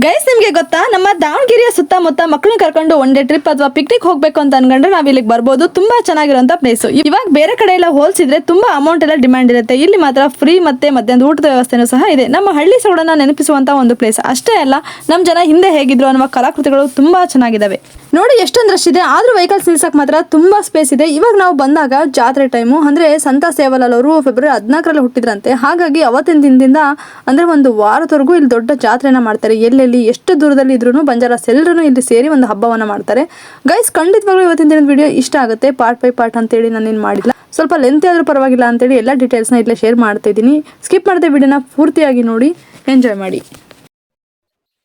Guys, ನಿಮಗೆ ಗೊತ್ತಾ, ನಮ್ಮ ದಾವಣಗೆರೆಯ ಸುತ್ತಮುತ್ತ ಮಕ್ಕಳನ್ನ ಕರ್ಕೊಂಡು ಒನ್ ಡೇ ಟ್ರಿಪ್ ಅಥವಾ ಪಿಕ್ನಿಕ್ ಹೋಗ್ಬೇಕು ಅಂತ ಅನ್ಕೊಂಡ್ರೆ ನಾವ್ ಇಲ್ಲಿಗೆ ಬರ್ಬೋದು. ತುಂಬಾ ಚೆನ್ನಾಗಿರುವಂತ ಪ್ಲೇಸ್. ಇವಾಗ ಬೇರೆ ಕಡೆ ಎಲ್ಲ ಹೋಲಿಸಿದ್ರೆ ತುಂಬಾ ಅಮೌಂಟ್ ಎಲ್ಲ ಡಿಮ್ಯಾಂಡ್ ಇರುತ್ತೆ. ಇಲ್ಲಿ ಮಾತ್ರ ಫ್ರೀ ಮತ್ತೆ ಮಧ್ಯಾಹ್ನದ ಊಟದ ವ್ಯವಸ್ಥೆನೂ ಸಹ ಇದೆ. ನಮ್ಮ ಹಳ್ಳಿ ಸೊಗಡನ್ನ ನೆನಪಿಸುವಂತ ಒಂದು ಪ್ಲೇಸ್. ಅಷ್ಟೇ ಅಲ್ಲ, ನಮ್ಮ ಜನ ಹಿಂದೆ ಹೇಗಿದ್ರು ಅನ್ನುವ ಕಲಾಕೃತಿಗಳು ತುಂಬಾ ಚೆನ್ನಾಗಿದಾವೆ. ನೋಡಿ ಎಷ್ಟೊಂದು ರಶ್ ಇದೆ, ಆದ್ರೂ ವೆಹಿಕಲ್ಸ್ ನಿಲ್ಸಕ್ ಮಾತ್ರ ತುಂಬಾ ಸ್ಪೇಸ್ ಇದೆ. ಇವಾಗ ನಾವು ಬಂದಾಗ ಜಾತ್ರೆ ಟೈಮು, ಅಂದ್ರೆ ಸಂತ ಸೇವಾಲಾಲ್ ಅವರು ಫೆಬ್ರವರಿ 14ರಲ್ಲಿ ಹುಟ್ಟಿದ್ರಂತೆ. ಹಾಗಾಗಿ ಅವತ್ತಿನ ದಿನದಿಂದ ಅಂದ್ರೆ ಒಂದು ವಾರದವರೆಗೂ ಇಲ್ಲಿ ದೊಡ್ಡ ಜಾತ್ರೆನ ಮಾಡ್ತಾರೆ. ಎಲ್ಲೆಲ್ಲಿ ಎಷ್ಟು ದೂರದಲ್ಲಿ ಇದ್ರು ಬಂಜಾರಾಸ್ ಎಲ್ಲರೂ ಇಲ್ಲಿ ಸೇರಿ ಒಂದು ಹಬ್ಬವನ್ನ ಮಾಡ್ತಾರೆ. ಗೈಸ್, ಖಂಡಿತವಾಗ್ಲೂ ಇವತ್ತಿನ ದಿನದ ವಿಡಿಯೋ ಇಷ್ಟ ಆಗುತ್ತೆ. ಪಾರ್ಟ್ ಬೈ ಪಾರ್ಟ್ ಅಂತೇಳಿ ನಾನೇನು ಮಾಡಿಲ್ಲ, ಸ್ವಲ್ಪ ಲೆಂತ್ ಆದ್ರೂ ಪರವಾಗಿಲ್ಲ ಅಂತೇಳಿ ಎಲ್ಲ ಡೀಟೇಲ್ಸ್ನ ಇಲ್ಲೇ ಶೇರ್ ಮಾಡ್ತಾ ಇದ್ದೀನಿ. ಸ್ಕಿಪ್ ಮಾಡದೆ ವಿಡಿಯೋನ ಪೂರ್ತಿಯಾಗಿ ನೋಡಿ, ಎಂಜಾಯ್ ಮಾಡಿ.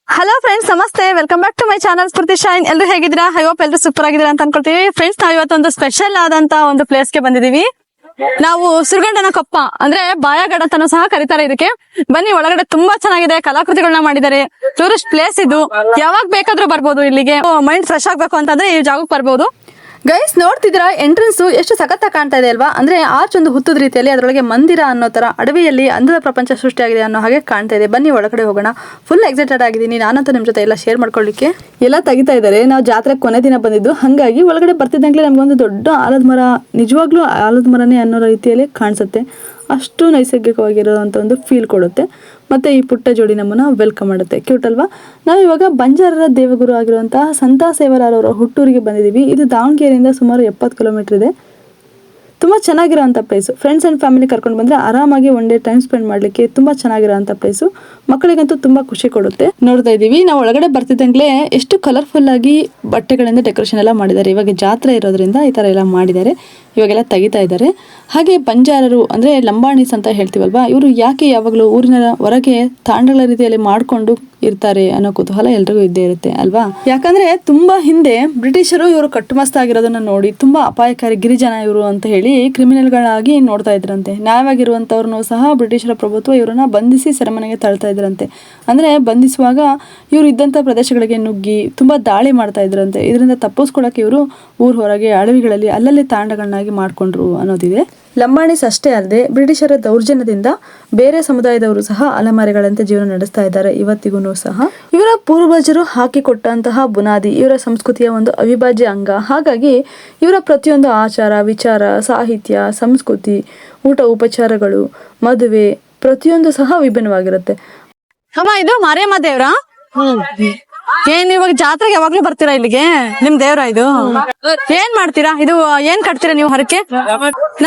ಹಲೋ ಫ್ರೆಂಡ್ಸ್, ನಮಸ್ತೆ, welcome back to my channel Spoorthi shine. ಎಲ್ಲರೂ ಹೇಗಿದ್ದೀರಾ? ಐ ಹೋಪ್ ಎಲ್ಲರೂ ಸೂಪರ್ ಆಗಿದ್ದೀರಾ ಅಂತ ಅನ್ಕೊಳ್ತೀವಿ. ಫ್ರೆಂಡ್ಸ್, ನಾವು ಇವತ್ತೊಂದು ಸ್ಪೆಷಲ್ ಆದಂತ ಒಂದು ಪ್ಲೇಸ್ಗೆ ಬಂದಿದೀವಿ. ನಾವು ಸುರಗಂಡನ ಕೊಪ್ಪ ಅಂದ್ರೆ ಬಾಯಾಗಡ ಅಂತಾನೂ ಸಹ ಕರೀತಾರೆ ಇದಕ್ಕೆ. ಬನ್ನಿ, ಒಳಗಡೆ ತುಂಬಾ ಚೆನ್ನಾಗಿದೆ, ಕಲಾಕೃತಿಗಳನ್ನ ಮಾಡಿದ್ದಾರೆ. ಟೂರಿಸ್ಟ್ ಪ್ಲೇಸ್ ಇದು, ಯಾವಾಗ ಬೇಕಾದ್ರೂ ಬರ್ಬೋದು ಇಲ್ಲಿಗೆ. ಮೈಂಡ್ ಫ್ರೆಶ್ ಆಗ್ಬೇಕು ಅಂತಂದ್ರೆ ಈ ಜಾಗಕ್ಕೆ ಬರ್ಬೋದು. ಗೈಸ್, ನೋಡ್ತಿದ್ದೀರಾ ಎಂಟ್ರೆನ್ಸ್ ಎಷ್ಟು ಸಖತ್ತಾಗಿ ಕಾಣ್ತಾ ಇದೆ ಅಲ್ವಾ? ಅಂದ್ರೆ ಆರ್ಚ್ ಒಂದು ಹುತ್ತದ ರೀತಿಯಲ್ಲಿ, ಅದರೊಳಗೆ ಮಂದಿರ ಅನ್ನೋ ತರ ಅಡವಿಯಲ್ಲಿ ಅಂದದ ಪ್ರಪಂಚ ಸೃಷ್ಟಿಯಾಗಿದೆ ಅನ್ನೋ ಹಾಗೆ ಕಾಣ್ತಾ ಇದೆ. ಬನ್ನಿ ಒಳಗಡೆ ಹೋಗೋಣ. ಫುಲ್ ಎಕ್ಸೈಟೆಡ್ ಆಗಿದ್ದೀನಿ ನಾನಂತೂ ನಿಮ್ ಜೊತೆ ಎಲ್ಲ ಶೇರ್ ಮಾಡ್ಕೊಳ್ಳಿಕ್ಕೆ. ಎಲ್ಲ ತೆಗಿತಾ ಇದ್ದಾರೆ. ನಾವು ಜಾತ್ರೆ ಕೊನೆ ದಿನ ಬಂದಿದ್ದು, ಹಾಗಾಗಿ ಒಳಗಡೆ ಬರ್ತಿದ್ದಂಗ್ಲೇ ನಮ್ಗೊಂದು ದೊಡ್ಡ ಆಲದ ಮರ, ನಿಜವಾಗ್ಲೂ ಆಲದ ಮರನೇ ಅನ್ನೋ ರೀತಿಯಲ್ಲಿ ಕಾಣಿಸುತ್ತೆ. ಅಷ್ಟು ನೈಸರ್ಗಿಕವಾಗಿರೋಂಥ ಒಂದು ಫೀಲ್ ಕೊಡುತ್ತೆ. ಮತ್ತು ಈ ಪುಟ್ಟ ಜೋಡಿ ನಮ್ಮನ್ನು ವೆಲ್ಕಮ್ ಮಾಡುತ್ತೆ. ಕ್ಯೂಟ್ ಅಲ್ವಾ? ನಾವು ಇವಾಗ ಬಂಜಾರರ ದೇವಗುರು ಆಗಿರುವಂತಹ ಸಂತ ಸೇವಾಲಾಲ್ ಅವರ ಹುಟ್ಟೂರಿಗೆ ಬಂದಿದ್ದೀವಿ. ಇದು ದಾವಣಗೆರೆಯಿಂದ ಸುಮಾರು 70 ಕಿಲೋಮೀಟರ್ ಇದೆ. ತುಂಬ ಚೆನ್ನಾಗಿರೋಂಥ ಪ್ಲೇಸು. ಫ್ರೆಂಡ್ಸ್ ಆ್ಯಂಡ್ ಫ್ಯಾಮಿಲಿ ಕರ್ಕೊಂಡು ಬಂದರೆ ಆರಾಮಾಗಿ ಒನ್ ಡೇ ಟೈಮ್ ಸ್ಪೆಂಡ್ ಮಾಡಲಿಕ್ಕೆ ತುಂಬ ಚೆನ್ನಾಗಿರೋಂಥ ಪ್ಲೇಸು. ಮಕ್ಕಳಿಗಂತೂ ತುಂಬ ಖುಷಿ ಕೊಡುತ್ತೆ. ನೋಡ್ತಾ ಇದ್ದೀವಿ, ನಾವು ಒಳಗಡೆ ಬರ್ತಿದ್ದಂಗ್ಲೇ ಎಷ್ಟು ಕಲರ್ಫುಲ್ ಆಗಿ ಬಟ್ಟೆಗಳಿಂದ ಡೆಕೋರೇಷನ್ ಎಲ್ಲ ಮಾಡಿದ್ದಾರೆ. ಇವಾಗ ಜಾತ್ರೆ ಇರೋದ್ರಿಂದ ಈ ಥರ ಎಲ್ಲ ಮಾಡಿದ್ದಾರೆ. ಇವಾಗೆಲ್ಲ ತೆಗಿತಾ ಇದ್ದಾರೆ. ಹಾಗೆ ಬಂಜಾರರು ಅಂದರೆ ಲಂಬಾಣಿಸ್ ಅಂತ ಹೇಳ್ತೀವಲ್ವಾ, ಇವರು ಯಾಕೆ ಯಾವಾಗಲೂ ಊರಿನ ಹೊರಗೆ ತಾಂಡಗಳ ರೀತಿಯಲ್ಲಿ ಮಾಡಿಕೊಂಡು ಇರ್ತಾರೆ ಅನ್ನೋ ಕುತೂಹಲ ಎಲ್ರಿಗೂ ಇದ್ದೇ ಇರುತ್ತೆ ಅಲ್ವಾ? ಯಾಕಂದ್ರೆ ತುಂಬಾ ಹಿಂದೆ ಬ್ರಿಟಿಷರು ಇವರು ಕಟ್ಟುಮಸ್ತಾಗಿರೋದನ್ನ ನೋಡಿ ತುಂಬಾ ಅಪಾಯಕಾರಿ ಗಿರಿಜನ ಇವರು ಅಂತ ಹೇಳಿ ಕ್ರಿಮಿನಲ್ಗಳಾಗಿ ನೋಡ್ತಾ ಇದ್ರಂತೆ. ನ್ಯಾಯವಾಗಿರುವಂತವ್ರನ್ನು ಸಹ ಬ್ರಿಟಿಷರ ಪ್ರಭುತ್ವ ಇವರನ್ನ ಬಂಧಿಸಿ ಸೆರೆಮನೆಗೆ ತಳ್ತಾ ಇದ್ರಂತೆ. ಅಂದ್ರೆ ಬಂಧಿಸುವಾಗ ಇವರು ಇದ್ದಂತ ಪ್ರದೇಶಗಳಿಗೆ ನುಗ್ಗಿ ತುಂಬಾ ದಾಳಿ ಮಾಡ್ತಾ ಇದ್ರಂತೆ. ಇದರಿಂದ ತಪ್ಪಿಸ್ಕೊಳಕ್ಕೆ ಇವರು ಊರ್ ಹೊರಗೆ ಅಡವಿಗಳಲ್ಲಿ ಅಲ್ಲಲ್ಲಿ ತಾಂಡಗಳನ್ನಾಗಿ ಮಾಡ್ಕೊಂಡ್ರು ಅನ್ನೋದಿದೆ. ಲಂಬಾಣಿಸ್ ಅಷ್ಟೇ ಅಲ್ಲದೆ ಬ್ರಿಟಿಷರ ದೌರ್ಜನ್ಯದಿಂದ ಬೇರೆ ಸಮುದಾಯದವರು ಸಹ ಅಲೆಮಾರಿಗಳಂತೆ ಜೀವನ ನಡೆಸ್ತಾ ಇದ್ದಾರೆ ಇವತ್ತಿಗೂ ಸಹ. ಇವರ ಪೂರ್ವಜರು ಹಾಕಿಕೊಟ್ಟಂತಹ ಬುನಾದಿ ಇವರ ಸಂಸ್ಕೃತಿಯ ಒಂದು ಅವಿಭಾಜ್ಯ ಅಂಗ. ಹಾಗಾಗಿ ಇವರ ಪ್ರತಿಯೊಂದು ಆಚಾರ ವಿಚಾರ, ಸಾಹಿತ್ಯ, ಸಂಸ್ಕೃತಿ, ಊಟ ಉಪಚಾರಗಳು, ಮದುವೆ ಪ್ರತಿಯೊಂದು ಸಹ ವಿಭಿನ್ನವಾಗಿರುತ್ತೆ. ಅಮ್ಮ, ಇದು ಮಾರಿಯಮ್ಮ ದೇವ್ರ? ಏನ್ ಇವಾಗ ಜಾತ್ರೆಗೆ ಯಾವಾಗ್ಲೂ ಬರ್ತೀರಾ ಇಲ್ಲಿಗೆ? ನಿಮ್ ದೇವ್ರ ಇದು? ಏನ್ ಮಾಡ್ತೀರಾ? ಇದು ಏನ್ ಕಟ್ತೀರಾ ನೀವು ಹರಕೆ?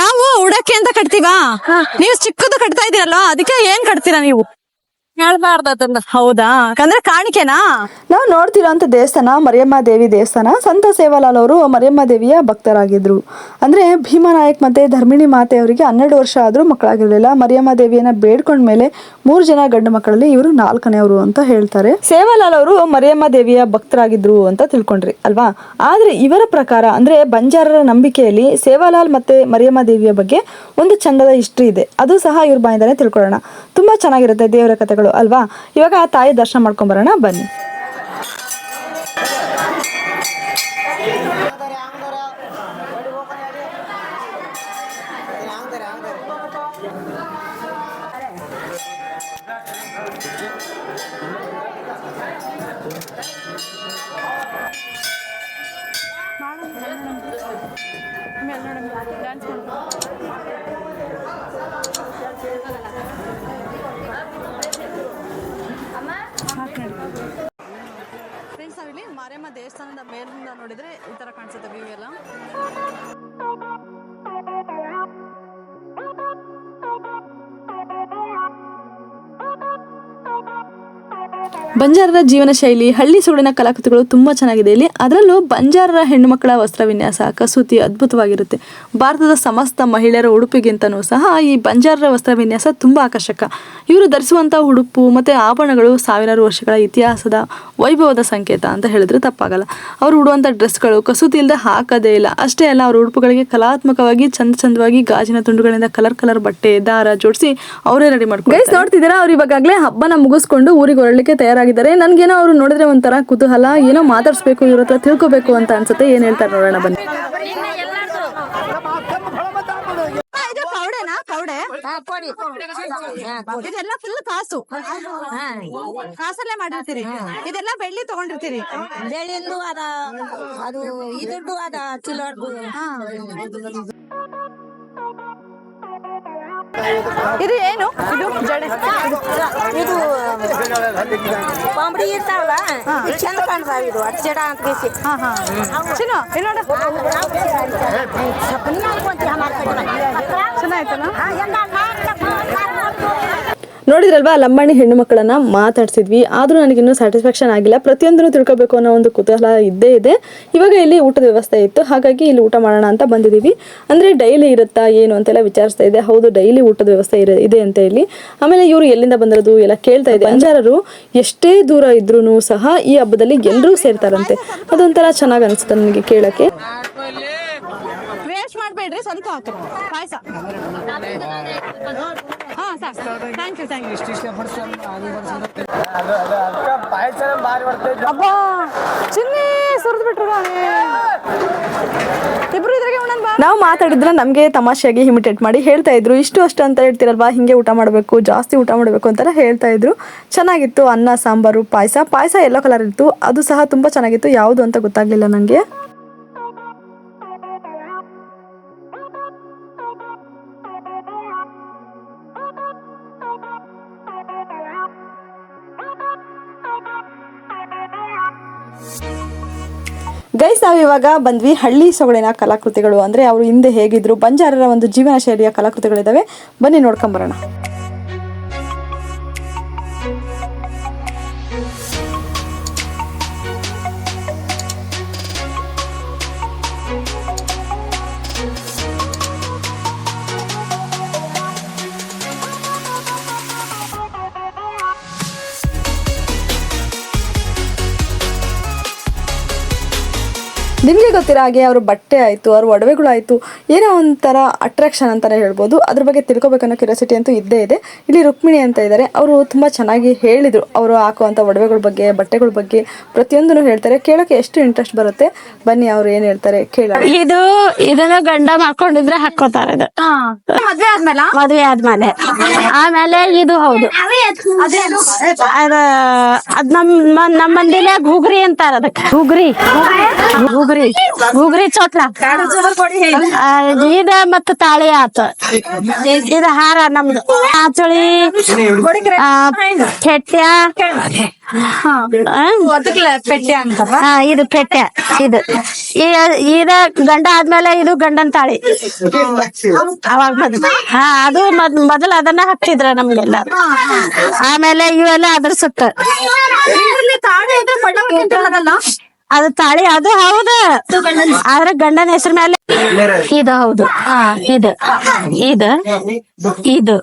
ನಾವು ಉಡಕ್ಕೆ ಅಂತ ಕಟ್ತೀವಾ? ನೀವು ಚಿಕ್ಕದು ಕಟ್ತಾ ಇದೀರಲ್ವಾ, ಅದಕ್ಕೆ ಏನ್ ಕಟ್ತೀರಾ ನೀವು? ಹೇಳ್ಬಾರ್ದ ಅದನ್ನ. ಹೌದಾ? ಅಂದ್ರೆ ಕಾಣಿಕೆನಾ? ನಾವು ನೋಡ್ತಿರೋಂಥ ದೇವಸ್ಥಾನ ಮರಿಯಮ್ಮ ದೇವಿ ದೇವಸ್ಥಾನ. ಸಂತ ಸೇವಾಲಾಲ್ ಅವರು ಮರಿಯಮ್ಮ ದೇವಿಯ ಭಕ್ತರಾಗಿದ್ರು. ಅಂದ್ರೆ ಭೀಮಾನಾಯಕ್ ಮತ್ತೆ ಧರ್ಮಿಣಿ ಮಾತೆ ಅವರಿಗೆ 12 ವರ್ಷ ಆದ್ರೂ ಮಕ್ಕಳಾಗಿರ್ಲಿಲ್ಲ. ಮರಿಯಮ್ಮ ದೇವಿಯನ್ನ ಬೇಡ್ಕೊಂಡ್ಮೇಲೆ 3 ಜನ ಗಂಡು ಮಕ್ಕಳಲ್ಲಿ ಇವರು 4ನೇವರು ಅಂತ ಹೇಳ್ತಾರೆ. ಸೇವಾಲಾಲ್ ಅವರು ಮರಿಯಮ್ಮ ದೇವಿಯ ಭಕ್ತರಾಗಿದ್ರು ಅಂತ ತಿಳ್ಕೊಂಡ್ರಿ ಅಲ್ವಾ? ಆದ್ರೆ ಇವರ ಪ್ರಕಾರ ಅಂದ್ರೆ ಬಂಜಾರರ ನಂಬಿಕೆಯಲ್ಲಿ ಸೇವಾಲಾಲ್ ಮತ್ತೆ ಮರಿಯಮ್ಮ ದೇವಿಯ ಬಗ್ಗೆ ಒಂದು ಚಂದದ ಹಿಸ್ಟ್ರಿ ಇದೆ. ಅದು ಸಹ ಇವ್ರ ಬಾಯಿಂದಾನೆ ತಿಳ್ಕೊಳ್ಳೋಣ. ತುಂಬಾ ಚೆನ್ನಾಗಿರುತ್ತೆ ದೇವರ ಕಥೆಗಳು ಅಲ್ವಾ? ಇವಾಗ ಆ ತಾಯಿ ದರ್ಶನ ಮಾಡ್ಕೊಂಡ್ ಬರೋಣ ಬನ್ನಿ. ಫ್ರೆಂಡ್ಸ್, ನಾವಿಲ್ಲಿ ಮಾರಿಯಮ್ಮ ದೇವಸ್ಥಾನದ ಮೇಲಿಂದ ನೋಡಿದ್ರೆ ಈ ತರ ಕಾಣಿಸುತ್ತೆ ವ್ಯೂ ಎಲ್ಲ. ಬಂಜಾರರ ಜೀವನ ಶೈಲಿ, ಹಳ್ಳಿ ಸೊಗಡಿನ ಕಲಾಕೃತಿಗಳು ತುಂಬಾ ಚೆನ್ನಾಗಿದೆ ಇಲ್ಲಿ. ಅದರಲ್ಲೂ ಬಂಜಾರರ ಹೆಣ್ಣು ಮಕ್ಕಳ ವಸ್ತ್ರ ವಿನ್ಯಾಸ, ಕಸೂತಿ ಅದ್ಭುತವಾಗಿರುತ್ತೆ. ಭಾರತದ ಸಮಸ್ತ ಮಹಿಳೆಯರ ಉಡುಪಿಗಿಂತನೂ ಸಹ ಈ ಬಂಜಾರರ ವಸ್ತ್ರ ವಿನ್ಯಾಸ ತುಂಬಾ ಆಕರ್ಷಕ. ಇವರು ಧರಿಸುವಂತಹ ಉಡುಪು ಮತ್ತೆ ಆಭರಣಗಳು ಸಾವಿರಾರು ವರ್ಷಗಳ ಇತಿಹಾಸದ ವೈಭವದ ಸಂಕೇತ ಅಂತ ಹೇಳಿದ್ರೆ ತಪ್ಪಾಗಲ್ಲ. ಅವರು ಉಡುವಂತ ಡ್ರೆಸ್ಗಳು ಕಸೂತಿ ಇಲ್ಲದೆ ಹಾಕದೇ ಇಲ್ಲ. ಅಷ್ಟೇ ಅಲ್ಲ, ಅವ್ರ ಉಡುಪುಗಳಿಗೆ ಕಲಾತ್ಮಕವಾಗಿ ಚಂದವಾಗಿ ಗಾಜಿನ ತುಂಡುಗಳಿಂದ ಕಲರ್ ಬಟ್ಟೆ ದಾರ ಜೋಡಿಸಿ ಅವರೇ ರೆಡಿ ಮಾಡ್ಕೊಂಡು. ನೋಡ್ತಿದ್ದೀರಾ, ಅವ್ರು ಇವಾಗಲೇ ಹಬ್ಬನ ಮುಗಿಸ್ಕೊಂಡು ಊರಿಗೆ ಹೊರಡ್ಲಿಕ್ಕೆ ತಯಾರಾಗಿದ್ದಾರೆ. ನನ್ಗೇನೋ ಅವ್ರು ನೋಡಿದ್ರೆ ಒಂಥರ ಕುತೂಹಲ, ಏನೋ ಮಾತಾಡ್ಸ್ಬೇಕು, ಇವ್ರ ಹತ್ರ ತಿಳ್ಕೊಬೇಕು ಅಂತ ಅನ್ಸುತ್ತೆ. ಏನ್ ಹೇಳ್ತಾರೆ ನೋಡೋಣ ಬನ್ನಿ. ಇದೆಲ್ಲ ಫುಲ್ ಕಾಸು, ಕಾಸಲ್ಲೇ ಮಾಡಿರ್ತೀರಿ. ಇದೆಲ್ಲ ಬೆಳ್ಳಿ ತಗೊಂಡಿರ್ತೀರಿ. ಬೆಳ್ಳಿಂದು ಅದ, ಅದು ಇದುಡ್ಡು ಅದ, ಚಿಲ್ಲರ್ದು. ಇದು ಏನು? ಇದು ಜಡೆ, ಇದು ಕೊಂಬಡಿ ಇರ್ತಾವಲ್ಲ, ಚಂದ ಕಾಣ್ತಾವ. ಇದು ಅಡ್ಜಡ ಅಂತ ಕೇಸಿ. ಚಿನ್ನು ಇಲ್ಲಿ ನೋಡು, ಚೆನ್ನಾಯ್ತಲ್ಲ. ನೋಡಿದ್ರಲ್ವಾ, ಲಂಬಾಣಿ ಹೆಣ್ಣು ಮಕ್ಕಳನ್ನ ಮಾತಾಡ್ಸಿದ್ವಿ. ಆದ್ರೂ ನನಗಿನ್ನೂ ಸ್ಯಾಟಿಸ್ಫ್ಯಾಕ್ಷನ್ ಆಗಿಲ್ಲ. ಪ್ರತಿಯೊಂದನ್ನು ತಿಳ್ಕೊಬೇಕು ಅನ್ನೋ ಒಂದು ಕುತೂಹಲ ಇದ್ದೇ ಇದೆ. ಇವಾಗ ಇಲ್ಲಿ ಊಟದ ವ್ಯವಸ್ಥೆ ಇತ್ತು, ಹಾಗಾಗಿ ಇಲ್ಲಿ ಊಟ ಮಾಡೋಣ ಅಂತ ಬಂದಿದ್ದೀವಿ. ಅಂದ್ರೆ ಡೈಲಿ ಇರುತ್ತಾ ಏನು ಅಂತೆಲ್ಲ ವಿಚಾರಿಸ್ತಾ ಇದೆ. ಹೌದು, ಡೈಲಿ ಊಟದ ವ್ಯವಸ್ಥೆ ಇದೆ ಅಂತ ಇಲ್ಲಿ. ಆಮೇಲೆ ಇವರು ಎಲ್ಲಿಂದ ಬಂದಿರೋದು ಎಲ್ಲ ಕೇಳ್ತಾ ಇದೆ. ಬಂಜಾರರು ಎಷ್ಟೇ ದೂರ ಇದ್ರೂ ಸಹ ಈ ಹಬ್ಬದಲ್ಲಿ ಎಲ್ಲರೂ ಸೇರ್ತಾರಂತೆ. ಅದೊಂಥರ ಚೆನ್ನಾಗಿ ಅನಿಸುತ್ತೆ ನನಗೆ ಕೇಳಕ್ಕೆ. ವೇಸ್ಟ್ ಮಾಡ್ಬೇಡ್ರಿ, ಸ್ವಲ್ಪ ಹಾಕ್ರಿ ಪಾಯಸ. Thank you. ಅಬ್ಬಾ ಚಿನ್ನಿ ಸುರಿದು ಬಿಟ್ರು. ಇಬ್ರು ಇದ್ರಾಗೆ ನಾವು ಮಾತಾಡಿದ್ರೆ ನಮಗೆ ತಮಾಷೆಯಾಗಿ ಇಮಿಟೇಟ್ ಮಾಡಿ ಹೇಳ್ತಾ ಇದ್ರು. ಇಷ್ಟು ಅಷ್ಟು ಅಂತ ಹೇಳ್ತಿರಲ್ವಾ, ಹಿಂಗೆ ಊಟ ಮಾಡಬೇಕು, ಜಾಸ್ತಿ ಊಟ ಮಾಡಬೇಕು ಅಂತೆಲ್ಲ ಹೇಳ್ತಾ ಇದ್ರು. ಚೆನ್ನಾಗಿತ್ತು. ಅನ್ನ, ಸಾಂಬಾರು, ಪಾಯಸ ಯೆಲ್ಲೋ ಕಲರ್ ಇತ್ತು. ಅದು ಸಹ ತುಂಬ ಚೆನ್ನಾಗಿತ್ತು. ಯಾವುದು ಅಂತ ಗೊತ್ತಾಗ್ಲಿಲ್ಲ ನನಗೆ. ಗೈಸ್, ನಾವು ಇವಾಗ ಬಂದ್ವಿ ಹಳ್ಳಿ ಸೊಗಡಿನ ಕಲಾಕೃತಿಗಳು. ಅಂದರೆ ಅವರು ಹಿಂದೆ ಹೇಗಿದ್ರು, ಬಂಜಾರರ ಒಂದು ಜೀವನ ಶೈಲಿಯ ಕಲಾಕೃತಿಗಳಿದ್ದಾವೆ. ಬನ್ನಿ ನೋಡ್ಕೊಂಬರೋಣ. ನಿಮಗೆ ಗೊತ್ತಿರೋ ಹಾಗೆ ಅವ್ರ ಬಟ್ಟೆ ಆಯಿತು, ಅವ್ರ ಒಡವೆಗಳು ಆಯಿತು, ಏನೋ ಒಂಥರ ಅಟ್ರಾಕ್ಷನ್ ಅಂತಲೇ ಹೇಳ್ಬೋದು. ಅದ್ರ ಬಗ್ಗೆ ತಿಳ್ಕೊಬೇಕನ್ನೋ ಕ್ಯೂರಿಯಾಸಿಟಿ ಅಂತೂ ಇದ್ದೇ ಇದೆ. ಇಲ್ಲಿ ರುಕ್ಮಿಣಿ ಅಂತ ಇದ್ದಾರೆ, ಅವರು ತುಂಬ ಚೆನ್ನಾಗಿ ಹೇಳಿದರು. ಅವರು ಹಾಕುವಂಥ ಒಡವೆಗಳ ಬಗ್ಗೆ, ಬಟ್ಟೆಗಳ ಬಗ್ಗೆ ಪ್ರತಿಯೊಂದನ್ನು ಹೇಳ್ತಾರೆ. ಕೇಳೋಕ್ಕೆ ಎಷ್ಟು ಇಂಟ್ರೆಸ್ಟ್ ಬರುತ್ತೆ. ಬನ್ನಿ ಅವ್ರು ಏನು ಹೇಳ್ತಾರೆ ಕೇಳೋಣ. ಇದನ್ನ ಗಂಡ ಮಾಡ್ಕೊಂಡಿದ್ರೆ ಹಾಕೋತಾರೆ. ಇದು ಮದ್ವೆ ಆದ್ಮೇಲೆ ಆಮೇಲೆ ಇದು ಹೌದು, ಅದ್ ನಮ್ಮ ಮಂದಿಲೆ ಗುಗ್ರಿ ಅಂತಾರ. ಅದಕ್ಕೆ ಗುಗ್ರಿ ಚೋಟ್ಲ ಇದ ಮತ್ತ ತಾಳಿ ಆತ. ಇದು ಹಾರ ನಮ್ದು ಆಚಳಿ ಪೆಟ್ಯ, ಇದು ಪೆಟ್ಯ. ಇದ ಗಂಡ ಆದ್ಮೇಲೆ ಇದು ಗಂಡನ್ ತಾಳಿ. ಅವಾಗ ಅದು ಮೊದಲು ಅದನ್ನ ಹಾಕ್ತಿದ್ರ ನಮ್ಗೆಲ್ಲ. ಆಮೇಲೆ ಇವೆಲ್ಲ ಅದ್ರ ಸುತ್ತ ಅದು ತಾಳಿ. ಅದು ಹೌದು, ಆದ್ರೆ ಗಂಡನ ಹೆಸರ ಮೇಲೆ ಇದು ಹೌದು. ಇದು ಇದು ಇದು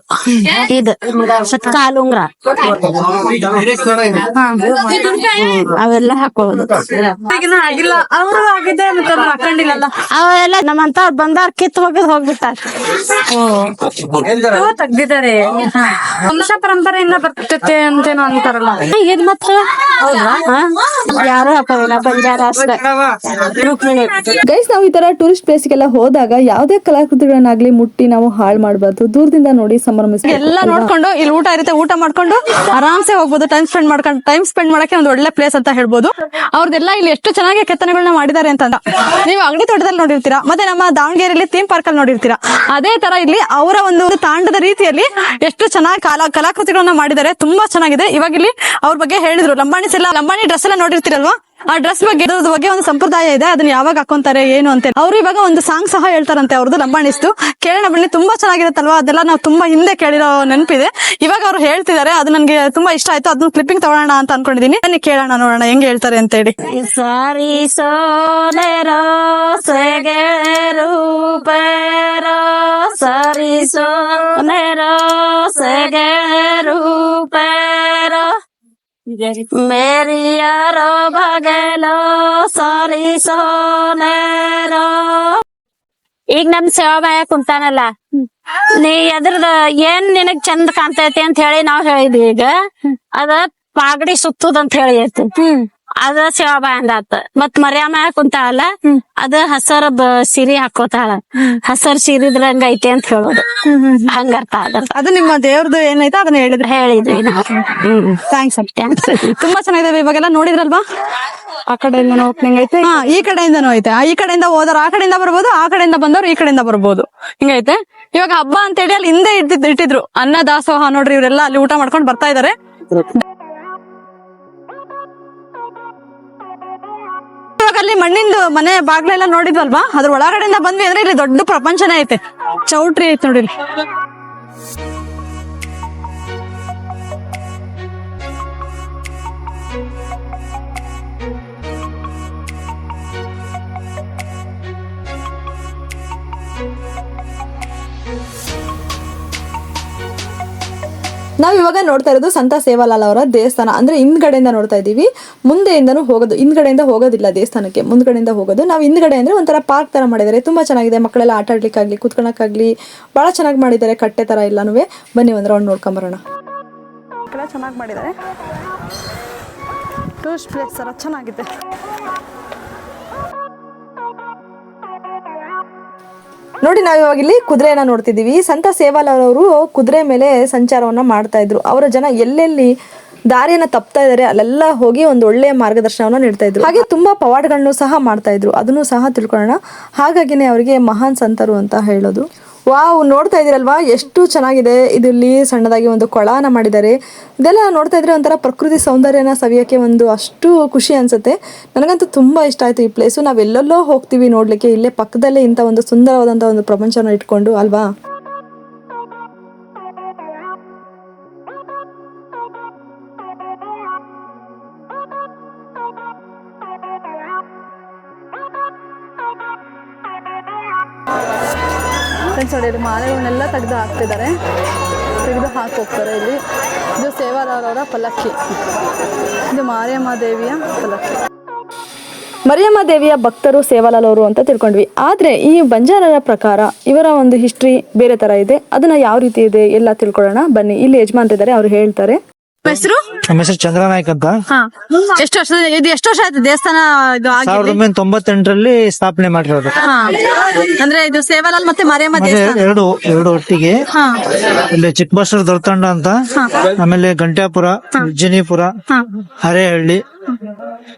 ಇದು ಕಾಲುಂಗ್ರ ಅವೆಲ್ಲ ಹಾಕೊಳ್ಳೋದು. ಅವೆಲ್ಲ ನಮ್ಮಂತ ಬಂದಾರ ಕಿತ್ ಹೋಗಿದ್ ಹೋಗ್ಬಿಟ್ಟಾರ, ತೆಗ್ದಿದ್ದಾರೆ. ವಂಶ ಪರಂಪರೆಯಿಂದ ಬರ್ತೈತೆ ಅಂತೇನೋ ಅಂತಾರಲ್ಲ. ಇದು ಮತ್ತ ಯಾರು ಹಾಕೋದಿಲ್ಲ, ಬಂಜಾರ ಅಷ್ಟೇ. ಗೈಸ್, ನಾವು ಈ ತರ ಟೂರಿಸ್ಟ್ ಪ್ಲೇಸ್ಗೆಲ್ಲ ಹೋದಾಗ ಯಾವುದೇ ಕಲಾಕೃತಿಗಳನ್ನಾಗ್ಲಿ ಮುಟ್ಟಿ ನಾವು ಹಾಳು ಮಾಡಬಾರ್ದು. ದೂರದಿಂದ ನೋಡಿ ಸಂಭ್ರಮಿಸಿ ಎಲ್ಲ ನೋಡ್ಕೊಂಡು ಇಲ್ಲಿ ಊಟ ಇರುತ್ತೆ, ಊಟ ಮಾಡ್ಕೊಂಡು ಆರಾಮ್ಸೆ ಹೋಗ್ಬೋದು. ಟೈಮ್ ಸ್ಪೆಂಡ್ ಮಾಡಕ್ಕೆ ಒಂದು ಒಳ್ಳೆ ಪ್ಲೇಸ್ ಅಂತ ಹೇಳ್ಬೋದು. ಅವ್ರದ್ದೆಲ್ಲ ಇಲ್ಲಿ ಎಷ್ಟು ಚೆನ್ನಾಗಿ ಕೆತ್ತನೆಗಳನ್ನ ಮಾಡಿದ್ದಾರೆ ಅಂತ. ನೀವು ಅಗಡಿ ತೋಟದಲ್ಲಿ ನೋಡಿರ್ತೀರಾ, ಮತ್ತೆ ನಮ್ಮ ದಾವಣಗೆರೆಯಲ್ಲಿ ಥೀಮ್ ಪಾರ್ಕ್ ಅಲ್ಲಿ ನೋಡಿರ್ತೀರಾ. ಅದೇ ತರ ಇಲ್ಲಿ ಅವರ ಒಂದು ತಾಂಡದ ರೀತಿಯಲ್ಲಿ ಎಷ್ಟು ಚೆನ್ನಾಗಿ ಕಲಾಕೃತಿಗಳನ್ನ ಮಾಡಿದ್ದಾರೆ. ತುಂಬಾ ಚೆನ್ನಾಗಿದೆ. ಇವಾಗ ಇಲ್ಲಿ ಅವ್ರ ಬಗ್ಗೆ ಹೇಳಿದ್ರು. ಲಂಬಾಣಿ ಡ್ರೆಸ್ ಎಲ್ಲ ನೋಡಿರ್ತೀರಲ್ವಾ, ಆ ಡ್ರೆಸ್ ಬಗ್ಗೆ ಒಂದು ಸಂಪ್ರದಾಯ ಇದೆ. ಅದನ್ನ ಯಾವಾಗ ಹಾಕೊಂತಾರೆ ಏನು ಅಂತ ಅವ್ರು ಇವಾಗ ಒಂದು ಸಾಂಗ್ ಸಹ ಹೇಳ್ತಾರಂತೆ ಅವ್ರದ್ದು, ಲಂಬಾಣಿಸ್ತು. ಕೇಳೋಣ ಬನ್ನಿ. ತುಂಬಾ ಚೆನ್ನಾಗಿರುತ್ತಲ್ವಾ, ಅದೆಲ್ಲ ನಾವು ತುಂಬಾ ಹಿಂದೆ ಕೇಳಿರೋ ನೆನಪಿದೆ. ಇವಾಗ ಅವ್ರು ಹೇಳ್ತಿದ್ದಾರೆ, ಅದು ನನ್ಗೆ ತುಂಬಾ ಇಷ್ಟ ಆಯ್ತು. ಅದನ್ನ ಕ್ಲಿಪ್ಪಿಂಗ್ ತಗೊಳ್ಳೋಣ ಅಂತ ಅನ್ಕೊಂಡಿದೀನಿ. ಬನ್ನಿ ಕೇಳೋಣ, ನೋಡೋಣ ಹೆಂಗ್ ಹೇಳ್ತಾರೆ ಅಂತ ಹೇಳಿ. ಸಾರಿ ಸೋನೆರೋ ಸೆಗೆರು ಪೇರೋ, ಸಾರಿ ಸೋನೆರೋ ಸೆಗೆರು ಪೇರೋ, ಮೇರಿ ಯಾರೋ ಬಗೆಲೋ ಸಾರಿ ಸೋನೆರೋ. ಈಗ ನಮ್ ಸೇವಾಬಾಯ ಕುಂತಾನಲ್ಲ, ನೀ ಎದ್ರದ ಏನ್ ನಿನಗ್ ಚಂದ ಕಾಣ್ತೈತಿ ಅಂತ ಹೇಳಿ ನಾವ್ ಹೇಳಿದ್ವಿ. ಈಗ ಅದ ಪಾಗಡಿ ಸುತ್ತುದ್ ಅಂತ ಹೇಳಿ ಐತಿ. ಅದ ಶಿವಬಾಯಿ ಅಂದಾತ ಮತ್ ಮರ್ಯಾಮ ಕುಂತಾಳಲ್ಲ ಅದ ಹಸರ ಸೀರೆ ಹಾಕೋತಾಳ ಹಸರ್ ಸೀರಿದ್ರಂಗ ಐತೆ ಅಂತ ಹೇಳೋದು ಹಂಗರ್ಥ ಅದ ಅದು ನಿಮ್ಮ ದೇವ್ರದ್ದು ಏನೈತೆ ಅದನ್ನ ಹೇಳಿದ್ರೆ ಹೇಳಿದ್ವಿ ನಾವು ಥ್ಯಾಂಕ್ಸ್ ತುಂಬಾ ಚೆನ್ನಾಗಿದೆ ಇವಾಗೆಲ್ಲ ನೋಡಿದ್ರಲ್ವಾ ಆ ಕಡೆಯಿಂದ ಓಪನಿಂಗ್ ಐತೆ ಈ ಕಡೆಯಿಂದನೂ ಐತೆ ಈ ಕಡೆಯಿಂದ ಹೋದವ್ರು ಆ ಕಡೆಯಿಂದ ಬರ್ಬೋದು ಆ ಕಡೆಯಿಂದ ಬಂದವ್ರು ಈ ಕಡೆಯಿಂದ ಬರ್ಬೋದು ಹಿಂಗೈತೆ ಇವಾಗ ಹಬ್ಬ ಅಂತೇಳಿ ಅಲ್ಲಿ ಹಿಂದೆ ಇಟ್ಟಿದ್ರು ಅನ್ನ ದಾಸೋಹ ನೋಡ್ರಿ ಇವರೆಲ್ಲ ಅಲ್ಲಿ ಊಟ ಮಾಡ್ಕೊಂಡು ಬರ್ತಾ ಇದಾರೆ ಇವಾಗ ಅಲ್ಲಿ ಮಣ್ಣಿಂದು ಮನೆ ಬಾಗ್ಲೆಲ್ಲ ನೋಡಿದ್ವಲ್ವಾ ಅದ್ರ ಒಳಗಡೆಯಿಂದ ಬಂದ್ವಿ ಅಂದ್ರೆ ಇಲ್ಲಿ ದೊಡ್ಡ ಪ್ರಪಂಚನೇ ಐತೆ ಚೌಟ್ರಿ ಐತೆ ನೋಡಿ ಇಲ್ಲಿ. ನಾವ್ ಇವಾಗ ನೋಡ್ತಾ ಇರೋದು ಸಂತ ಸೇವಾಲಾಲ್ ಅವರ ದೇವಸ್ಥಾನ. ಅಂದ್ರೆ ಹಿಂದ್ಗಡೆಯಿಂದ ನೋಡ್ತಾ ಇದೀವಿ, ಮುಂದೆಯಿಂದನೂ ಹೋಗೋದು. ಹಿಂದ್ಗಡೆಯಿಂದ ಹೋಗೋದಿಲ್ಲ ದೇವಸ್ಥಾನಕ್ಕೆ, ಮುಂದ್ಗಡೆಯಿಂದ ಹೋಗೋದು. ನಾವು ಹಿಂದ್ಗಡೆ ಅಂದ್ರೆ ಒಂಥರ ಪಾರ್ಕ್ ತರ ಮಾಡಿದ್ದಾರೆ, ತುಂಬಾ ಚೆನ್ನಾಗಿದೆ. ಮಕ್ಕಳೆಲ್ಲ ಆಟ ಆಡ್ಲಿಕ್ಕಾಗ್ಲಿ ಕೂತ್ಕೊಳಕ್ಕಾಗ್ಲಿ ಬಹಳ ಚೆನ್ನಾಗಿ ಮಾಡಿದ್ದಾರೆ, ಕಟ್ಟೆ ತರ ಎಲ್ಲಾನು. ಬನ್ನಿ ಒಂದ್ ರೌಂಡ್ ನೋಡ್ಕೊಂಬರೋಣ. ಚೆನ್ನಾಗಿ ಮಾಡಿದ್ದಾರೆ, ಟೂರಿಸ್ಟ್ ಪ್ಲೇಸ್ ತರ ಚೆನ್ನಾಗಿದೆ. ನೋಡಿ, ನಾವು ಇವಾಗ ಇಲ್ಲಿ ಕುದುರೆಯನ್ನ ನೋಡ್ತಿದೀವಿ. ಸಂತ ಸೇವಾಲಾಲ್ ಅವರು ಕುದುರೆ ಮೇಲೆ ಸಂಚಾರವನ್ನ ಮಾಡ್ತಾ ಇದ್ರು. ಅವರ ಜನ ಎಲ್ಲೆಲ್ಲಿ ದಾರಿಯನ್ನ ತಪ್ತಾ ಇದಾರೆ ಅಲ್ಲೆಲ್ಲ ಹೋಗಿ ಒಂದು ಒಳ್ಳೆಯ ಮಾರ್ಗದರ್ಶನವನ್ನ ನೀಡ್ತಾ ಇದ್ರು. ಹಾಗೆ ತುಂಬಾ ಪವಾಡಗಳನ್ನು ಸಹ ಮಾಡ್ತಾ ಇದ್ರು, ಅದನ್ನು ಸಹ ತಿಳ್ಕೊಳ್ಳೋಣ. ಹಾಗಾಗಿನೇ ಅವರಿಗೆ ಮಹಾನ್ ಸಂತರು ಅಂತ ಹೇಳೋದು. ವಾವ್, ನೋಡ್ತಾ ಇದೀರಲ್ವಾ ಎಷ್ಟು ಚೆನ್ನಾಗಿದೆ. ಇಲ್ಲಿ ಸಣ್ಣದಾಗಿ ಒಂದು ಕೊಳನ ಮಾಡಿದ್ದಾರೆ. ಇದೆಲ್ಲ ನೋಡ್ತಾ ಇದ್ರೆ ಒಂಥರ ಪ್ರಕೃತಿ ಸೌಂದರ್ಯನ ಸವಿಯೋಕ್ಕೆ ಒಂದು ಅಷ್ಟು ಖುಷಿ ಅನ್ಸುತ್ತೆ. ನನಗಂತೂ ತುಂಬಾ ಇಷ್ಟ ಆಯ್ತು ಈ ಪ್ಲೇಸು. ನಾವೆಲ್ಲೆಲ್ಲೋ ಹೋಗ್ತೀವಿ ನೋಡ್ಲಿಕ್ಕೆ, ಇಲ್ಲೇ ಪಕ್ಕದಲ್ಲೇ ಇಂಥ ಒಂದು ಸುಂದರವಾದಂಥ ಒಂದು ಪ್ರಪಂಚನ ಇಟ್ಕೊಂಡು ಅಲ್ವಾ. ನೋಡಿ, ಇಲ್ಲಿ ಮಾಲೆಗಳನ್ನೆಲ್ಲ ತೆಗೆದು ಹಾಕ್ತಿದ್ದಾರೆ, ತೆಗೆದು ಹಾಕಿ ಹೋಗ್ತಾರೆ. ಇಲ್ಲಿ ಇದು ಸೇವಾಲಾಲ್ ಅವರ ಪಲ್ಲಕ್ಕಿ, ಇದು ಮಾರಿಯಮ್ಮ ದೇವಿಯ ಪಲ್ಲಕ್ಕಿ. ಮರಿಯಮ್ಮ ದೇವಿಯ ಭಕ್ತರು ಸೇವಾಲಾಲ್ ಅವರು ಅಂತ ತಿಳ್ಕೊಂಡ್ವಿ. ಆದ್ರೆ ಈ ಬಂಜಾರರ ಪ್ರಕಾರ ಇವರ ಒಂದು ಹಿಸ್ಟ್ರಿ ಬೇರೆ ತರ ಇದೆ. ಅದನ್ನ ಯಾವ ರೀತಿ ಇದೆ ಎಲ್ಲ ತಿಳ್ಕೊಳ್ಳೋಣ ಬನ್ನಿ. ಇಲ್ಲಿ ಯಜಮಾನ್ರಿದ್ದಾರೆ, ಅವ್ರು ಹೇಳ್ತಾರೆ. ಹೆಸರು? ನಮ್ಮ ಹೆಸರು ಚಂದ್ರನಾಯ್ಕ ಅಂತ. ಎಷ್ಟು ವರ್ಷ ಇದು? ಎಷ್ಟು ವರ್ಷ ಆಯ್ತು ದೇವಸ್ಥಾನ ಇದು ಆಗಿ? 1998ರಲ್ಲಿ ಸ್ಥಾಪನೆ ಮಾಡಿರೋದು. ಅಂದ್ರೆ ಇದು ಸೇವಾಲಾಲ್ ಮತ್ತೆ ಮಾರಿಯಮ್ಮ ದೇವಸ್ಥಾನ ಎರಡು ಒಟ್ಟಿಗೆ. ಇಲ್ಲಿ ಚಿಕ್ಕಬಳ್ಳಾಪುರ ದೊರತಂಡ ಅಂತ, ಆಮೇಲೆ ಗಂಟ್ಯಾಪುರ, ಉಜ್ಜನಿಪುರ, ಹರೇಹಳ್ಳಿ,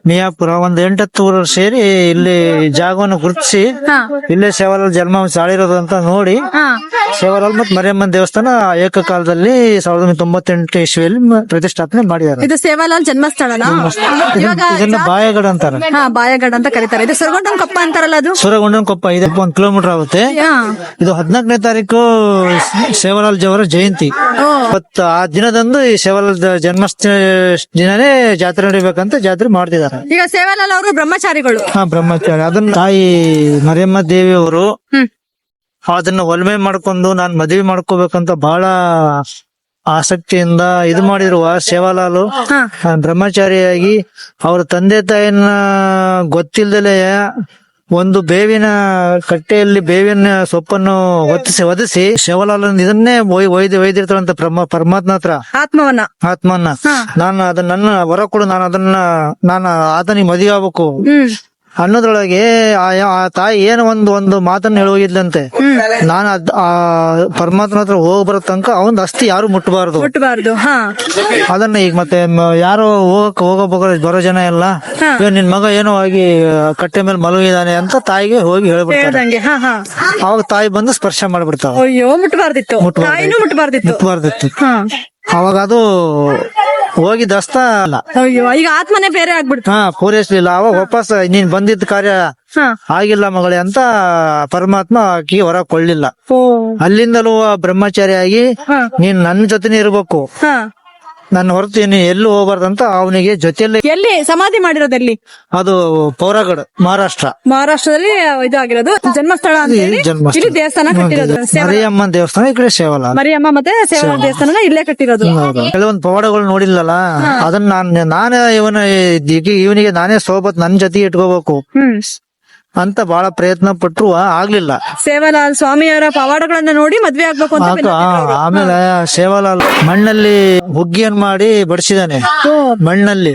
ಮಿಯಾಪುರ ಒಂದ್ 8-10 ಊರು ಸೇರಿ ಇಲ್ಲಿ ಜಾಗವನ್ನು ಗುರುತಿಸಿ ಇಲ್ಲೇ ಸೇವಾಲಾಲ್ ಜನ್ಮ ಸಾಳಿರೋದು ಅಂತ ನೋಡಿ ಸೇವಾಲಾಲ್ ಮತ್ತು ಮರಿಯಮ್ಮನ ದೇವಸ್ಥಾನ ಏಕಕಾಲದಲ್ಲಿ 1998 ಇಸ್ವಿಯಲ್ಲಿ ಪ್ರತಿಷ್ಠಾಪನೆ ಮಾಡಿದ್ದಾರೆ. ಇದು ಸೇವಾಲಾಲ್ ಜನ್ಮಸ್ಥಳನ? ಇದನ್ನ ಬಾಯಗಡ ಅಂತಾರೆ. ಬಾಯಗಡ ಅಂತ ಕರೀತಾರೆ. ಇದು ಸುರಗೊಂಡನ ಕೊಪ್ಪ ಅಂತಾರಲ್ಲ, ಅದು ಸುರಗೊಂಡನ ಕೊಪ್ಪ. ಇದು 1 ಕಿಲೋಮೀಟರ್ ಆಗುತ್ತೆ. ಇದು 14ನೇ ತಾರೀಕು ಸೇವಾಲಾಲ್ ಅವರ ಜಯಂತಿ. ಆ ದಿನದಂದು ಈ ಸೇವಾಲಾಲ್ ಜನ್ಮಸ್ಥ ದಿನನೇ ಜಾತ್ರೆ ನಡಿಬೇಕಂತ ಜಾತ್ರೆ ಮಾಡ್ತಿದ್ದಾರೆ. ಈಗ ಸೇವಾಲಾಲ್ ಅವರು ಬ್ರಹ್ಮಚಾರಿಗಳು. ಬ್ರಹ್ಮಚಾರಿ. ಅದನ್ನ ತಾಯಿ ಮರಿಯಮ್ಮ ದೇವಿ ಅವರು ಅದನ್ನ ಒಲ್ಮೆ ಮಾಡ್ಕೊಂಡು ನಾನ್ ಮದುವೆ ಮಾಡ್ಕೋಬೇಕಂತ ಬಹಳ ಆಸಕ್ತಿಯಿಂದ ಇದು ಮಾಡಿರುವ ಸೇವಾಲಾಲ್ ಬ್ರಹ್ಮಚಾರಿಯಾಗಿ ಅವ್ರ ತಂದೆ ತಾಯಿನ ಗೊತ್ತಿಲ್ದಲೇ ಒಂದು ಬೇವಿನ ಕಟ್ಟೆಯಲ್ಲಿ ಬೇವಿನ ಸೊಪ್ಪನ್ನು ಒದಿಸಿ ಸೇವಾಲಾಲ್ ಇದನ್ನೇ ಒಯ್ದಿರ್ತಾರಂತ ಪರಮಾತ್ಮ ಹತ್ರ ಆತ್ಮನ್ನ. ನಾನು ಅದನ್ನ ನನ್ನ ಹೊರ ಕೊಡು, ನಾನು ಆತನಿಗೆ ಮದುವೆ ಆಗ್ಬೇಕು ಅನ್ನೋದ್ರೊಳಗೆ ಆ ತಾಯಿ ಏನು ಒಂದು ಮಾತನ್ನ ಹೇಳೋಗಿದ್ಲಂತೆ. ನಾನು ಆ ಪರಮಾತ್ಮ ಹತ್ರ ಹೋಗ್ಬರೋ ತನಕ ಅವನ್ ಅಸ್ಥಿ ಯಾರು ಮುಟ್ಟಬಾರ್ದು. ಅದನ್ನ ಈಗ ಮತ್ತೆ ಯಾರೋ ಬರೋ ಜನ ಎಲ್ಲ ನಿನ್ ಮಗ ಏನೋ ಆಗಿ ಕಟ್ಟೆ ಮೇಲೆ ಮಲಗಿದಾನೆ ಅಂತ ತಾಯಿಗೆ ಹೋಗಿ ಹೇಳ್ಬಿಡ್ತಾರೆ. ಅವಾಗ ತಾಯಿ ಬಂದು ಸ್ಪರ್ಶ ಮಾಡ್ಬಿಡ್ತಾವ. ಮುಟ್ಬಾರ್ದಿತ್ತು. ಅವಾಗ ಅದು ಹೋಗಿ ದಸ್ತ ಅಲ್ಲ, ಈಗ ಆತ್ಮನೇ ಬೇರೆ ಆಗ್ಬಿಡ್ತು. ಪೂರೈಸ್ಲಿಲ್ಲ. ಅವಾಗ ವಾಪಸ್ ನೀನ್ ಬಂದಿದ್ದ ಕಾರ್ಯ ಆಗಿಲ್ಲ ಮಗಳೇ ಅಂತ ಪರಮಾತ್ಮ ಆಕಿ ಹೊರ ಕೊಳ್ಳಿಲ್ಲ. ಅಲ್ಲಿಂದಲೂ ಬ್ರಹ್ಮಚಾರಿಯಾಗಿ ನೀನ್ ನನ್ನ ಜೊತೆನೆ ಇರ್ಬೇಕು, ನನ್ನ ಹೊರತು ಎಲ್ಲೂ ಹೋಗ್ಬಾರ್ದಂತ ಅವನಿಗೆ ಜೊತೆಯಲ್ಲಿ. ಎಲ್ಲಿ ಸಮಾಧಿ ಮಾಡಿರೋದು? ಎಲ್ಲಿ? ಅದು ಪೌರಗಢ, ಮಹಾರಾಷ್ಟ್ರದಲ್ಲಿ ಇದು ಆಗಿರೋದು ಜನ್ಮಸ್ಥಳ ಅಂತ ಹೇಳಿ. ಇಲ್ಲಿ ದೇವಸ್ಥಾನ ಕಟ್ಟಿರೋದು ಮರಿಯಮ್ಮ ದೇವಸ್ಥಾನ, ಈ ಕಡೆ ಸೇವಾಲಾಲ್. ಮರಿಯಮ್ಮ ಮತ್ತೆ ಸೇವಾಲಾಲ್ ದೇವಸ್ಥಾನ ಇಲ್ಲೇ ಕಟ್ಟಿರೋದು. ಕೆಲವೊಂದು ಪವಾಡಗಳು ನೋಡಿಲ್ಲಲ್ಲ, ಅದನ್ನ ನಾನೇ ಇವನಿಗೆ ನಾನೇ ಸೋಬತ್ ನನ್ ಜೊತೆಗೆ ಇಟ್ಕೋಬೇಕು ಅಂತ ಬಹಳ ಪ್ರಯತ್ನ ಪಟ್ರು ಆಗ್ಲಿಲ್ಲ. ಸೇವಾಲಾಲ್ ಸ್ವಾಮಿಯವರ ಪವಾಡಗಳನ್ನ ನೋಡಿ ಮದ್ವೆ ಆಗ್ಬೇಕು ಅಂತ. ಆಮೇಲೆ ಸೇವಾಲಾಲ್ ಮಣ್ಣಲ್ಲಿ ಹುಗ್ಗಿಯನ್ ಮಾಡಿ ಬಡಿಸಿದಾನೆ. ಮಣ್ಣಲ್ಲಿ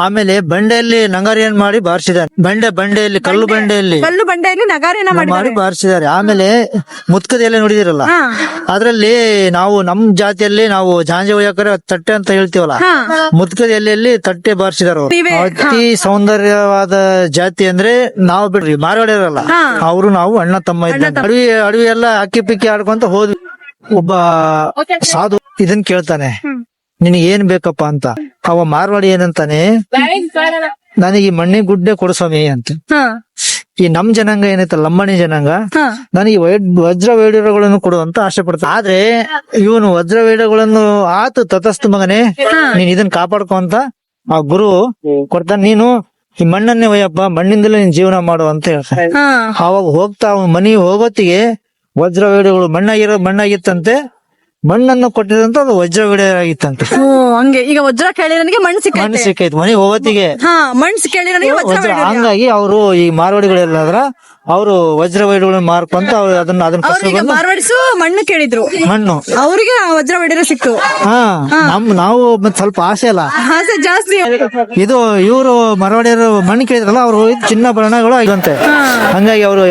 ಆಮೇಲೆ ಬಂಡೆಯಲ್ಲಿ ನಂಗಾರಿಯನ್ನು ಮಾಡಿ ಬಾರಿಸಿದ್ದಾರೆ. ಬಂಡೆಯಲ್ಲಿ ಕಲ್ಲು ಬಂಡೆಯಲ್ಲಿ ಕಲ್ಲು ಬಂಡೆಯಲ್ಲಿ ನಗಾರಿಯನ್ನ ಮಾಡಿ ಬಾರಿಸಿದ್ದಾರೆ. ಆಮೇಲೆ ಮುತ್ಕದ ಎಲೆ ನೋಡಿದಿರಲ್ಲ, ಅದ್ರಲ್ಲಿ ನಾವು ನಮ್ ಜಾತಿಯಲ್ಲಿ ನಾವು ಜಾಂಜೆ ಒಯ್ಯಕರೆ ತಟ್ಟೆ ಅಂತ ಹೇಳ್ತೀವಲ್ಲ, ಮುತ್ಕದ ಎಲೆಯಲ್ಲಿ ತಟ್ಟೆ ಬಾರಿಸಿದಾರ. ಅತಿ ಸೌಂದರ್ಯವಾದ ಜಾತಿ ಅಂದ್ರೆ ನಾವು ಬಿಡ್ರಿ, ಮಾರವಾಡಿರಲ್ಲ, ಅವರು ನಾವು ಅಣ್ಣ ತಮ್ಮ ಇದ್ದಂಗೆ. ಅಡವಿ ಎಲ್ಲ ಅಕ್ಕಿ ಪಿಕ್ಕಿ ಆಡ್ಕೊಂತ ಹೋದ್ವಿ. ಒಬ್ಬ ಸಾಧು ಇದನ್ ಕೇಳ್ತಾನೆ, ನಿನಗೆ ಏನ್ ಬೇಕಪ್ಪ ಅಂತ. ಅವ ಮಾರ್ವಾಡಿ ಏನಂತಾನೆ, ನನಗೆ ಈ ಮಣ್ಣಿ ಗುಡ್ಡೆ ಕೊಡ್ಸ್ವಾಮಿ ಅಂತ. ಈ ನಮ್ ಜನಾಂಗ ಏನೈತಲ್ಲ, ಲಂಬಾಣಿ ಜನಾಂಗ, ನನಗೆ ವಜ್ರ ವೈಡೂರ್ಯಗಳನ್ನು ಕೊಡು ಅಂತ ಆಸೆ ಪಡ್ತಾನೆ. ಆದ್ರೆ ಇವನು ವಜ್ರ ವೈಡೂರ್ಯಗಳನ್ನು ಆತು ತತಸ್ತು ಮಗನೇ, ನೀನ್ ಇದನ್ನ ಕಾಪಾಡ್ಕೊ ಅಂತ ಆ ಗುರು ಕೊಡ್ತಾನೆ. ನೀನು ಈ ಮಣ್ಣನ್ನೇ ಒಯ್ಯಪ್ಪ, ಮಣ್ಣಿಂದಲೇ ನೀನ್ ಜೀವನ ಮಾಡು ಅಂತ ಹೇಳ್ತಾನೆ. ಅವಾಗ ಹೋಗ್ತಾ ಅವನ ಮನಿ ಹೋಗೋತ್ತಿಗೆ ವಜ್ರ ವೈಡೂರ್ಯಗಳು ಮಣ್ಣಾಗಿತ್ತಂತೆ. ಮಣ್ಣನ್ನು ಕೊಟ್ಟಿದಂತ ಅದು ವಜ್ರ ಆಗಿತ್ತಂತೆ. ಹಂಗೆ ಈಗ ವಜ್ರ ಕೇಳಿರೋನಿಗೆ ಮಣ್ಣು ಸಿಕ್ಕೈತಿ ಮನೆ ಹೋಗೋತ್ತಿಗೆ. ಮಣ್ಣು ಕೇಳಿರೋನಿಗೆ ವಜ್ರ. ಹಂಗಾಗಿ ಅವರು ಈ ಮಾರ್ವಾಡಿಗಳೆಲ್ಲಾದ್ರ ಅವರು ವಜ್ರ ವೈಡೂರ್ಯಗಳನ್ನ ಮಾರ್ಕೊಂತ ಅದನ್ನ ಮಾರ್ವಾಡಿಸು ಮಣ್ಣು ಕೇಳಿದ್ರು, ಮಣ್ಣು ಅವ್ರಿಗೆ ವಜ್ರ ವೈಡೂರ್ಯ ಸಿಕ್ತು. ನಾವು ಸ್ವಲ್ಪ ಆಸೆ ಅಲ್ಲ, ಆಸೆ ಜಾಸ್ತಿ. ಇದು ಇವರು ಮರವಾಡಿಯರು ಮಣ್ಣು ಕೇಳಿದ್ರಲ್ಲ, ಅವರು ಚಿನ್ನಾಭರಣಗಳು ಆಗಿದಂತೆ. ಹಂಗಾಗಿ ಅವರು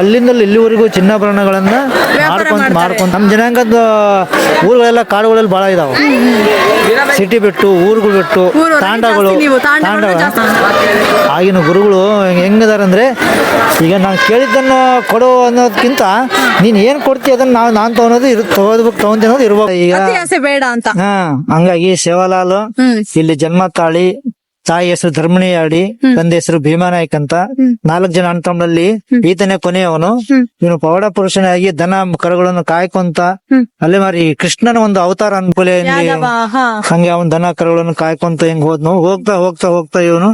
ಅಲ್ಲಿಂದ ಇಲ್ಲಿವರೆಗೂ ಚಿನ್ನಾಭರಣಗಳನ್ನ ಮಾಡ್ಕೊಂತ ನಮ್ ಜನಾಂಗದ ಊರುಗಳೆಲ್ಲ ಕಾಡುಗಳೆಲ್ಲ ಬಹಳ ಇದಾವೆ. ಸಿಟಿ ಬಿಟ್ಟು ಊರುಗಳು ಬಿಟ್ಟು ತಾಂಡಗಳು ಆಗಿನ ಗುರುಗಳು ಹೆಂಗದಾರಂದ್ರೆ, ಈಗ ನಾನು ಕೇಳಿದ್ದನ್ನ ಕೊಡು ಅನ್ನೋದಕ್ಕಿಂತ ನೀನ್ ಏನ್ ಕೊಡ್ತೀಯ ಅದನ್ನ ನಾನ್ ತಗೊಳೋದು ತಗೊಂತೀನಿ ಅನ್ನೋದು ಇರ್ಬೇಕು. ಈಗ ಬೇಡ ಅಂತ. ಹಂಗಾಗಿ ಸೇವಾಲಾಲ್ ಇಲ್ಲಿ ಜನ್ಮ ತಾಳಿ, ತಾಯಿ ಹೆಸರು ಧರ್ಮಣಿಯಾಡಿ, ತಂದೆ ಹೆಸರು ಭೀಮಾನಾಯ್ಕ ಅಂತ 4 ಜನ ಅಣ್ಣ ತಮ್ಮನಲ್ಲಿ ಈತನೇ ಕೊನೆಯವನು. ಇವನು ಪವಾಡ ಪುರುಷನಾಗಿ ದನ ಕರುಗಳನ್ನು ಕಾಯ್ಕೊಂತ ಅಲ್ಲೇ ಮಾರಿ ಕೃಷ್ಣನ ಒಂದು ಅವತಾರ ಅನ್ಕೊಲೆ. ಹಂಗೆ ಅವನ್ ದನ ಕರುಗಳನ್ನು ಕಾಯ್ಕೊಂತ ಹೆಂಗ್ ಹೋದ್ನು. ಹೋಗ್ತಾ ಹೋಗ್ತಾ ಹೋಗ್ತಾ ಇವನು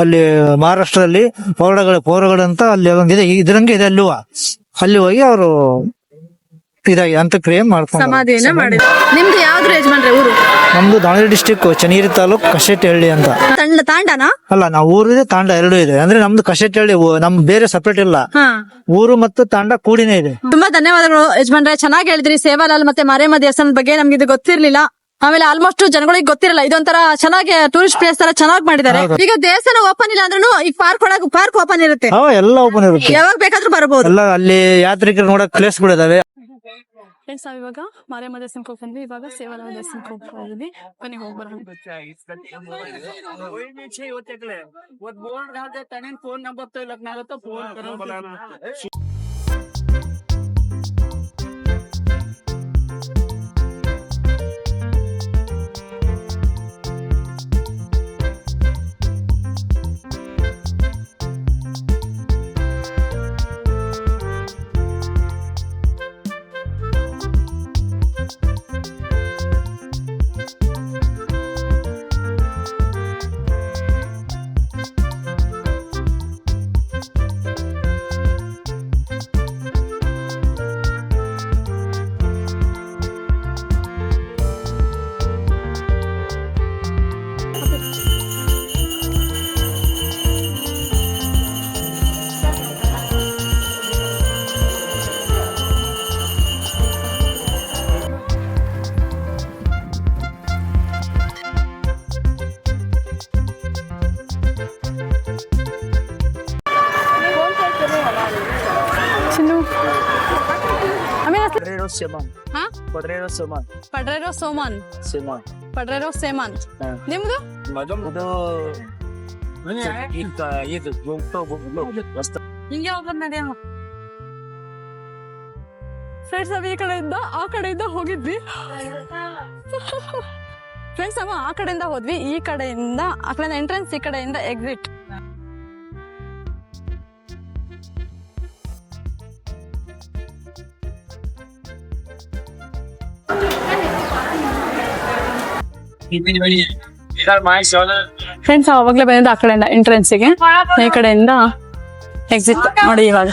ಅಲ್ಲಿ ಮಹಾರಾಷ್ಟ್ರದಲ್ಲಿ ಪೌರಗಳಂತ ಅಲ್ಲಿ ಒಂದಿದೆ, ಇದ್ರಂಗೆ ಇದೆ ಅಲ್ಲೂ. ಅಲ್ಲಿ ಹೋಗಿ ಅವರು ಇದಾಗಿ ಅಂತ್ಯಕ್ರಿಯೆ ಮಾಡ್ಕೊಂಡು ಸಮಾಧಿಯನ್ನ ಮಾಡಿದ್ರು. ನಿಮ್ದು ಯಾವ್ದು ಯಜಮಾನ್ರೆ ಊರು? ನಮ್ದು ದಾವಣಗೆರೆ ಡಿಸ್ಟಿಕ್ ಚನ್ನಗಿರಿ ತಾಲೂಕ್ ಕಶೆಟ್ಟಹಳ್ಳಿ ಅಂತ. ತಾಂಡನಾ? ಅಲ್ಲ, ನಾವು ಊರಿದೆ ತಾಂಡ 2 ಇದೆ. ಅಂದ್ರೆ ನಮ್ದು ಕಶೆಟ್ಟಹಳ್ಳಿ, ನಮ್ ಬೇರೆ ಸಪರೇಟ್ ಇಲ್ಲ, ಊರು ಮತ್ತು ತಾಂಡ ಕೂಡಿನೇ ಇದೆ. ತುಂಬಾ ಧನ್ಯವಾದಗಳು ಯಜಮಾನ್ರೆ, ಚೆನ್ನಾಗಿ ಹೇಳಿದ್ರಿ. ಸೇವಾಲಾಲ್ ಮತ್ತೆ ಮಾರಿಯಮ್ಮ ದೇವಸ್ಥಾನದ ಬಗ್ಗೆ ನಮ್ಗೆ ಇದು ಗೊತ್ತಿರ್ಲಿಲ್ಲ. ಆಮೇಲೆ ಆಲ್ಮೋಸ್ಟ್ ಜನಗಳಿಗೆ ಗೊತ್ತಿರಲ್ಲ, ಇದೊಂಥರ ಚೆನ್ನಾಗಿ ಟೂರಿಸ್ಟ್ ಪ್ಲೇಸ್ ತರ ಚೆನ್ನಾಗಿ ಮಾಡಿದ್ದಾರೆ. ಈಗ ದೇವಸ್ಥಾನ ಓಪನ್ ಇಲ್ಲ ಅಂದ್ರೂ ಈಗ ಪಾರ್ಕ್ ಓಪನ್ ಇರುತ್ತೆ, ಎಲ್ಲ ಓಪನ್ ಇರುತ್ತೆ, ಯಾವಾಗ ಬೇಕಾದ್ರೂ ಬರಬಹುದು. ಎಲ್ಲ ಅಲ್ಲಿ ಯಾತ್ರಿಕರು ನೋಡಕ್ ಪ್ಲೇಸ್ ಗಳು ಇದಾವೆ. ನಾವ್ ಇವಾಗ ಮಾರಿಯಮ್ಮ ದೇವಸ್ಥಾನಕ್ಕೆ ಹೋಗ್ಬಂದ್ವಿ, ಇವಾಗ ಸೇವಾಲಾಲ್ ದೇವಸ್ಥಾನಕ್ಕೆ ಹೋಗ್ತಾ ಇದೀವಿ. ಬನ್ನಿ ಹೋಗ್ಬರೋಣ. ಪಡ್ರೇರೋ ಸೇಮಾನ್. ನಿಮ್ದು? ಹಿಂಗೆ ಹೋಗೋದ್ ನಡೆಯ ಫ್ರೆಂಡ್ಸ್. ಈ ಕಡೆಯಿಂದ ಆ ಕಡೆಯಿಂದ ಹೋಗಿದ್ವಿ ಫ್ರೆಂಡ್ಸ್. ಆ ಕಡೆಯಿಂದ ಹೋದ್ವಿ, ಈ ಕಡೆಯಿಂದ ಆ ಕಡೆಯಿಂದ ಎಂಟ್ರೆನ್ಸ್, ಈ ಕಡೆಯಿಂದ ಎಕ್ಸಿಟ್. ಫ್ರೆಂಡ್ಸ್ ಅವಾಗ್ಲೇ ಬಂದಿದ್ದು ಆ ಕಡೆಯಿಂದ ಎಂಟ್ರೆನ್ಸ್ಗೆ, ಈ ಕಡೆಯಿಂದ ಎಕ್ಸಿಟ್ ನೋಡಿ ಇವಾಗ.